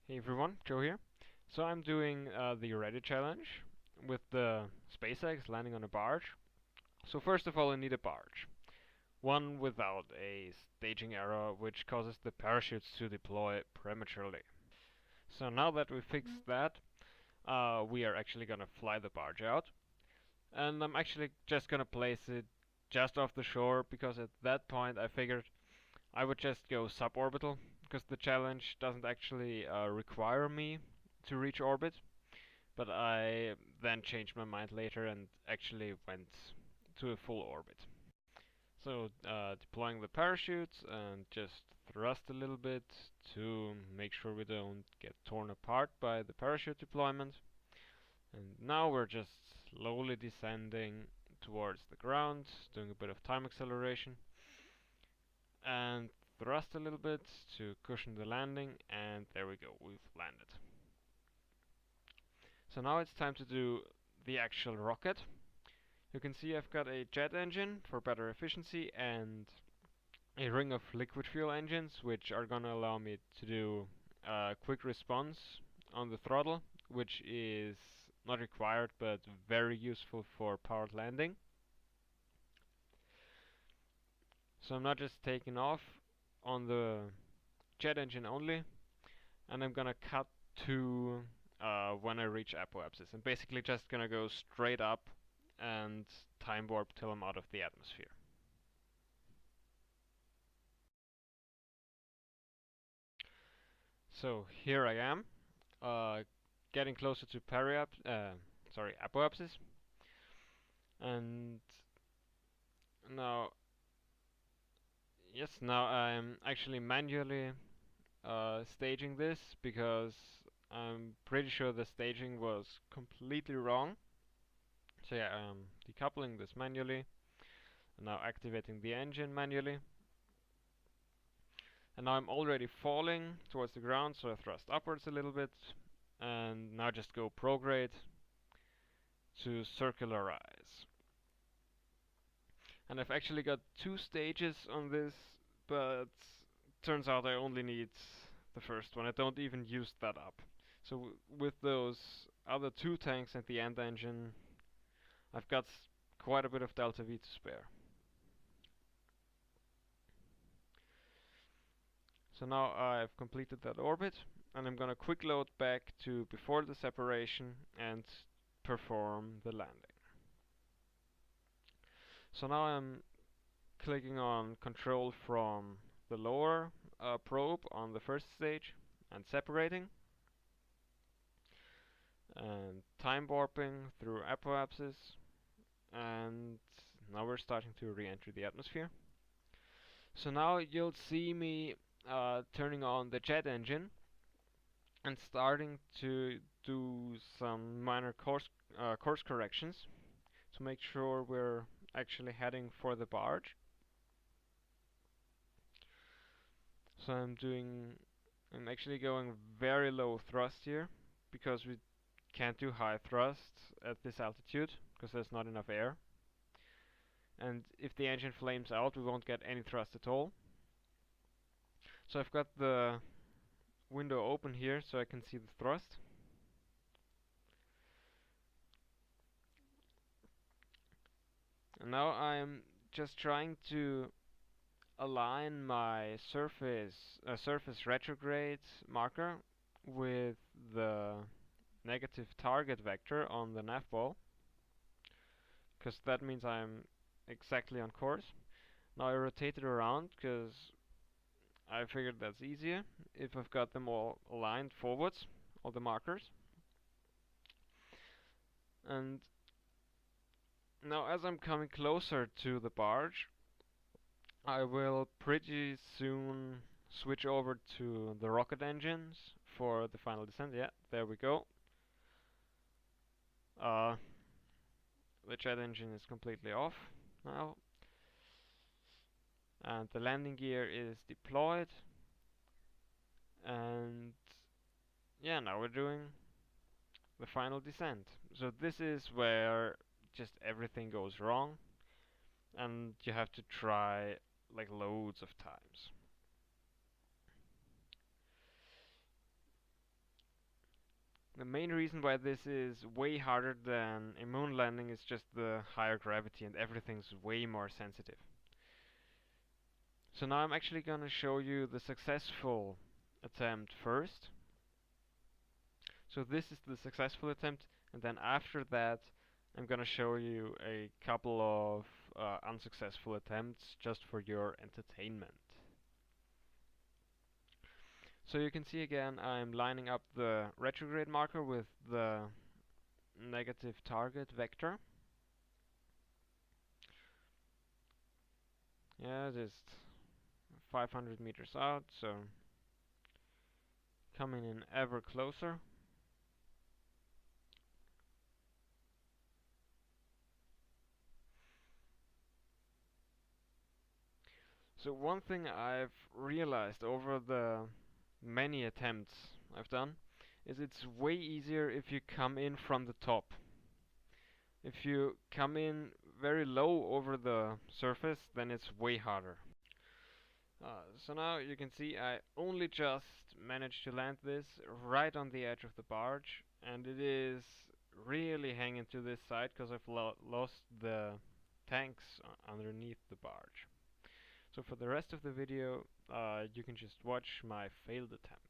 Hey everyone, Joe here. So I'm doing the Ready challenge with the SpaceX landing on a barge. So first of all, I need a barge. One without a staging error, which causes the parachutes to deploy prematurely. So now that we fixed that, we are actually gonna fly the barge out. And I'm actually just gonna place it just off the shore, because at that point I figured I would just go suborbital, because the challenge doesn't actually require me to reach orbit, but I then changed my mind later and actually went to a full orbit. So deploying the parachutes and just thrust a little bit to make sure we don't get torn apart by the parachute deployment. And now we're just slowly descending towards the ground, doing a bit of time acceleration, and thrust a little bit to cushion the landing, and there we go, we've landed. So now it's time to do the actual rocket. You can see I've got a jet engine for better efficiency and a ring of liquid fuel engines, which are gonna allow me to do quick response on the throttle, which is not required but very useful for powered landing. So I'm not just taking off on the jet engine only, and I'm gonna cut to when I reach apoapsis. I'm basically just gonna go straight up and time warp till I'm out of the atmosphere. So here I am, getting closer to apoapsis, and now, yes, now I'm actually manually staging this because I'm pretty sure the staging was completely wrong. So yeah, I'm decoupling this manually, and now activating the engine manually. And now I'm already falling towards the ground, so I thrust upwards a little bit, and now just go prograde to circularize. And I've actually got 2 stages on this, but turns out I only need the first one. I don't even use that up. So with those other 2 tanks and the end engine, I've got quite a bit of delta V to spare. So now I've completed that orbit, and I'm gonna quick load back to before the separation and perform the landing. So now I'm clicking on control from the lower probe on the first stage and separating, and time warping through apoapsis, and now we're starting to re-enter the atmosphere. So now you'll see me turning on the jet engine and starting to do some minor course corrections to make sure we're actually heading for the barge. So I'm actually going very low thrust here because we can't do high thrust at this altitude because there's not enough air. And if the engine flames out, we won't get any thrust at all. So I've got the window open here so I can see the thrust. And now I'm just trying to align my surface retrograde marker with the negative target vector on the nav ball, because that means I'm exactly on course. Now I rotate it around because I figured that's easier if I've got them all aligned forwards, all the markers. And now as I'm coming closer to the barge, I will pretty soon switch over to the rocket engines for the final descent. Yeah, there we go. The jet engine is completely off now, and the landing gear is deployed, and yeah, now we're doing the final descent. So this is where just everything goes wrong, and you have to try like loads of times. The main reason why this is way harder than a moon landing is just the higher gravity and everything's way more sensitive. So now I'm actually gonna show you the successful attempt first. So this is the successful attempt, and then after that I'm gonna show you a couple of unsuccessful attempts just for your entertainment. So you can see again I'm lining up the retrograde marker with the negative target vector. Yeah, just 500 meters out, so coming in ever closer. So one thing I've realized over the many attempts I've done is it's way easier if you come in from the top. If you come in very low over the surface, then it's way harder. So now you can see I only just managed to land this right on the edge of the barge, and it is really hanging to this side because I've lost the tanks underneath the barge. So for the rest of the video, you can just watch my failed attempt.